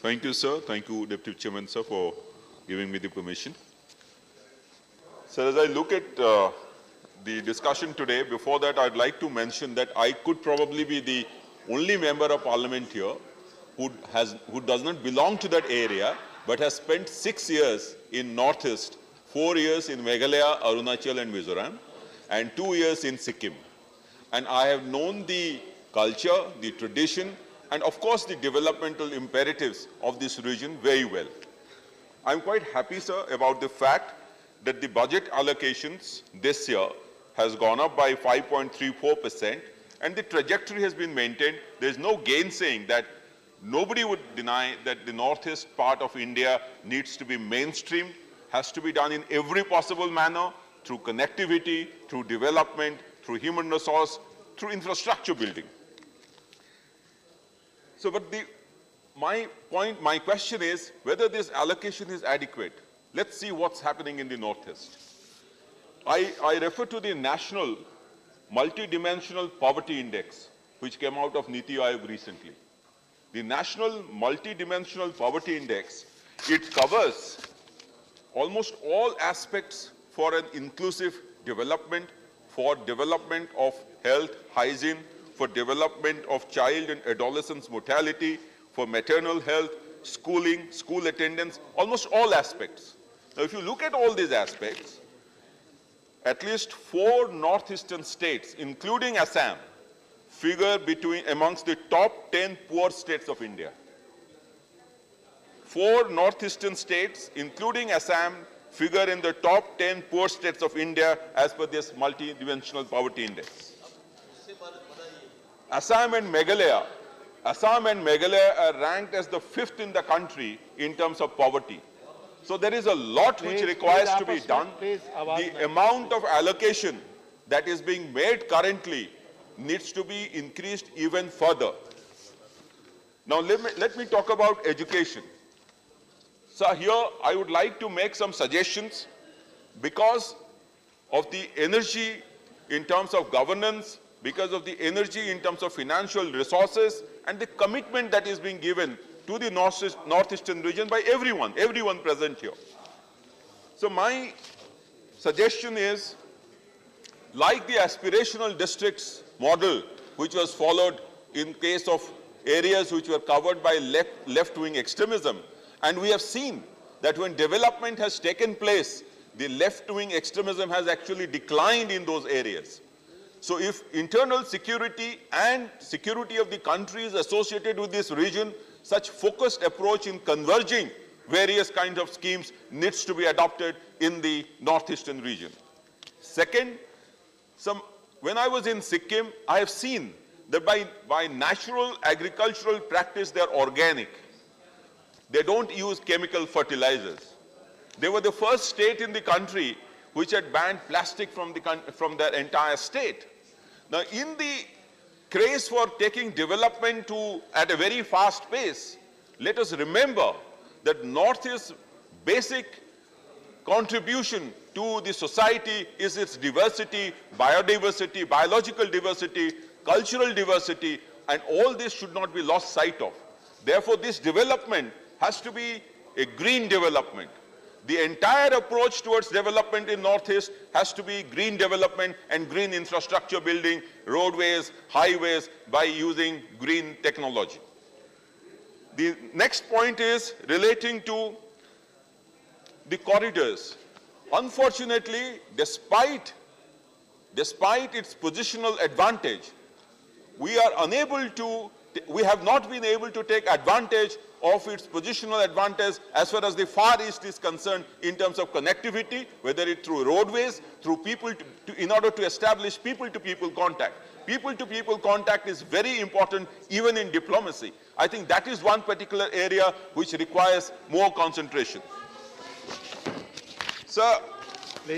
Thank you, sir. Thank you, Deputy Chairman, sir, for giving me the permission. Sir, as I look at the discussion today, before that, I'd like to mention that I could probably be the only member of parliament here who does not belong to that area, but has spent 6 years in Northeast, 4 years in Meghalaya, Arunachal and Mizoram, and 2 years in Sikkim. And I have known the culture, the tradition, and of course the developmental imperatives of this region very well. I'm quite happy, sir, about the fact that the budget allocations this year has gone up by 5.34%, and the trajectory has been maintained. There's no gainsaying that. Nobody would deny that the northeast part of India needs to be mainstream, has to be done in every possible manner, through connectivity, through development, through human resource, through infrastructure building. So, but my question is whether this allocation is adequate. Let's see what's happening in the northeast. I refer to the National Multidimensional Poverty Index, which came out of Niti Aayog recently. The National Multidimensional Poverty Index, it covers almost all aspects for an inclusive development, for development of health, hygiene, for development of child and adolescent mortality, for maternal health, schooling, school attendance, almost all aspects. Now, if you look at all these aspects, at least 4 northeastern states, including Assam, figure amongst the top 10 poor states of India. 4 northeastern states, including Assam, figure in the top 10 poor states of India as per this multidimensional poverty index. Assam and Meghalaya are ranked as the 5th in the country in terms of poverty. So there is a lot which requires to be done. The amount of allocation that is being made currently needs to be increased even further. Now let me talk about education. So here I would like to make some suggestions because of the energy in terms of governance, because of the energy in terms of financial resources and the commitment that is being given to the northeastern region by everyone present here. So my suggestion is, like the aspirational districts model which was followed in case of areas which were covered by left-wing extremism, and we have seen that when development has taken place, the left-wing extremism has actually declined in those areas. So if internal security and security of the country is associated with this region, such focused approach in converging various kinds of schemes needs to be adopted in the northeastern region. Second, when I was in Sikkim, I have seen that by natural agricultural practice, they're organic. They don't use chemical fertilizers. They were the first state in the country which had banned plastic from their entire state. Now, in the craze for taking development at a very fast pace, let us remember that Northeast's basic contribution to the society is its diversity, biodiversity, biological diversity, cultural diversity, and all this should not be lost sight of. Therefore, this development has to be a green development. The entire approach towards development in Northeast has to be green development and green infrastructure building, roadways, highways, by using green technology. The next point is relating to the corridors. Unfortunately, despite its positional advantage, we have not been able to take advantage of its positional advantage as far as the Far East is concerned in terms of connectivity, whether it's through roadways, through in order to establish people-to-people contact. People-to-people contact is very important even in diplomacy. I think that is one particular area which requires more concentration. Sir, we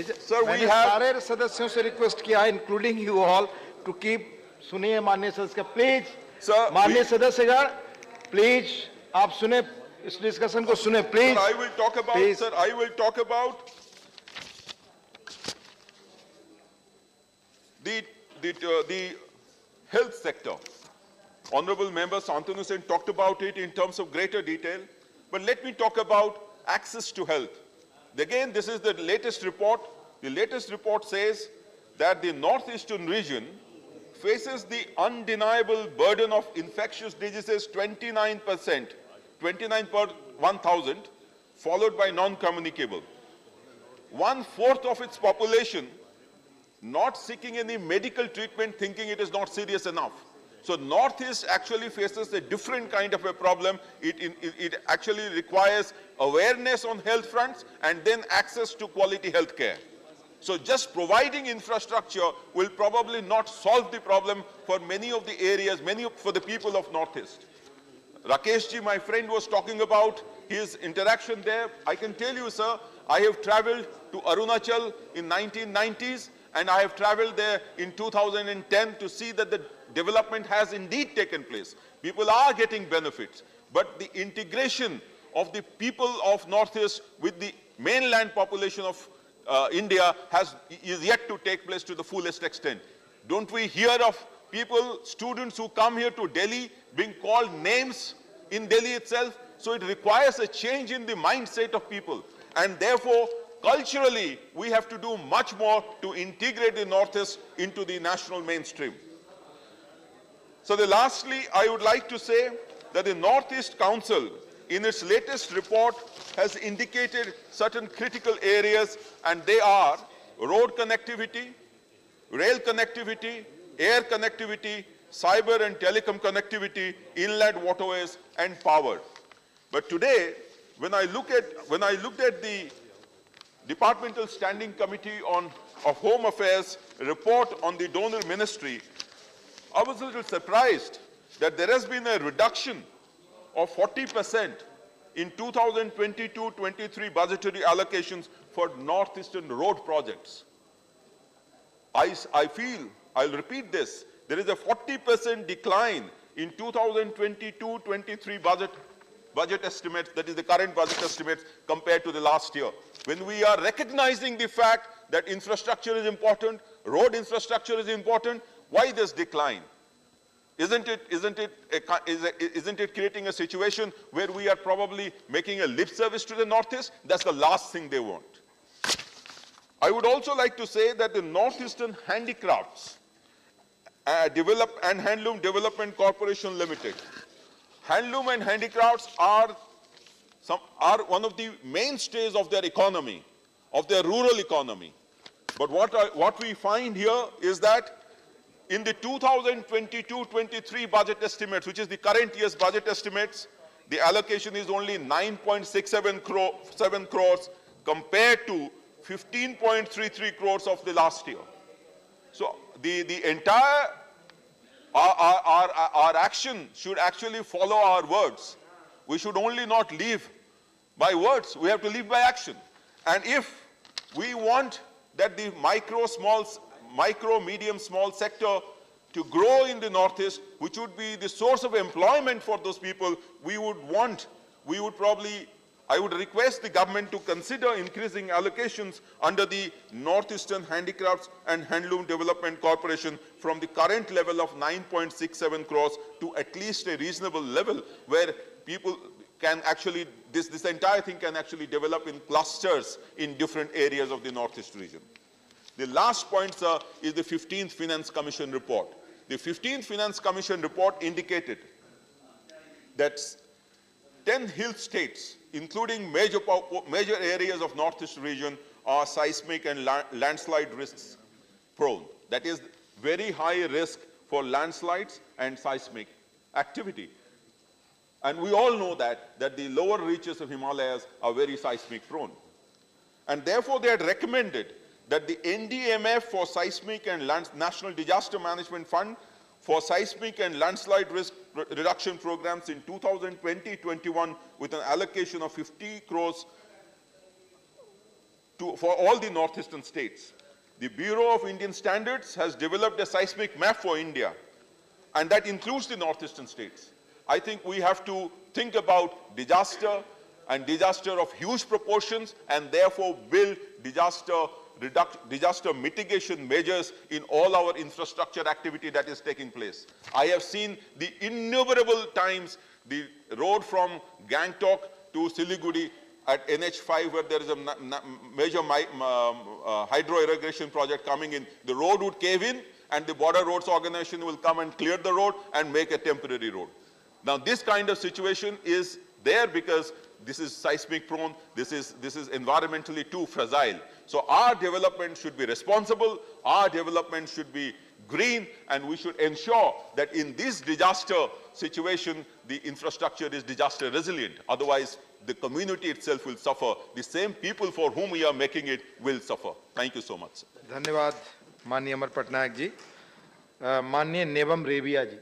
have... सारे सदस्यों से request किया, including you all, to keep सुनिए माननीय सदस्य का please. Sir, माननीय सदस्यगण please आप सुने इस डिस्कशन को सुने please. I will talk about the health sector. Honorable Member Santanu Sen talked about it in terms of greater detail. But let me talk about access to health. Again, this is the latest report. The latest report says that the northeastern region faces the undeniable burden of infectious diseases, 29%, 29 per 1,000, followed by non-communicable. 1/4 of its population not seeking any medical treatment, thinking it is not serious enough. So Northeast actually faces a different kind of a problem. It actually requires awareness on health fronts and then access to quality health care. So just providing infrastructure will probably not solve the problem for many of the areas, for the people of Northeast. Rakesh ji, my friend, was talking about his interaction there. I can tell you, sir, I have traveled to Arunachal in 1990s and I have traveled there in 2010 to see that the development has indeed taken place. People are getting benefits, but the integration of the people of Northeast with the mainland population of India is yet to take place to the fullest extent. Don't we hear of people, students who come here to Delhi being called names in Delhi itself? So it requires a change in the mindset of people. And therefore, culturally, we have to do much more to integrate the Northeast into the national mainstream. So lastly, I would like to say that the Northeast Council, in its latest report, has indicated certain critical areas, and they are road connectivity, rail connectivity, air connectivity, cyber and telecom connectivity, inland waterways, and power. But today, when I looked at the Departmental Standing Committee of Home Affairs report on the donor ministry, I was a little surprised that there has been a reduction of 40% in 2022-23 budgetary allocations for northeastern road projects. I feel, I'll repeat this, there is a 40% decline in 2022-23 budget estimates, that is the current budget estimates, compared to the last year. When we are recognizing the fact that infrastructure is important, road infrastructure is important, why this decline? Isn't it creating a situation where we are probably making a lip service to the Northeast? That's the last thing they want. I would also like to say that the Northeastern Handicrafts and Handloom Development Corporation Limited. Handloom and handicrafts are one of the mainstays of their economy, of their rural economy. But what we find here is that in the 2022-23 budget estimates, which is the current year's budget estimates, the allocation is only 9.67 crores compared to 15.33 crores of the last year. So the entire our action should actually follow our words. We should only not live by words, we have to live by action. And if we want that the micro, medium, small sector to grow in the Northeast, which would be the source of employment for those people, I would request the government to consider increasing allocations under the Northeastern Handicrafts and Handloom Development Corporation from the current level of 9.67 crores to at least a reasonable level where people can actually, this entire thing can actually develop in clusters in different areas of the Northeast region. The last point, sir, is the 15th Finance Commission report. The 15th Finance Commission report indicated that 10 hill states, including major areas of Northeast region, are seismic and landslide risks prone. That is very high risk for landslides and seismic activity. And we all know that the lower reaches of Himalayas are very seismic prone. And therefore they had recommended that the NDMF for seismic and National Disaster Management Fund for seismic and landslide risk reduction programs in 2020-21 with an allocation of 50 crores for all the northeastern states. The Bureau of Indian Standards has developed a seismic map for India, and that includes the northeastern states. I think we have to think about disaster and disaster of huge proportions and therefore build disaster disaster mitigation measures in all our infrastructure activity that is taking place. I have seen the innumerable times the road from Gangtok to Siliguri at NH5 where there is a major hydro irrigation project coming in, the road would cave in and the border roads organization will come and clear the road and make a temporary road. Now this kind of situation is there because this is seismic prone, this is environmentally too fragile. So our development should be responsible, our development should be green, and we should ensure that in this disaster situation, the infrastructure is disaster resilient. Otherwise, the community itself will suffer. The same people for whom we are making it will suffer. Thank you so much. धन्यवाद माननीय अमर पटनायक जी। माननीय नेवम रेबिया जी।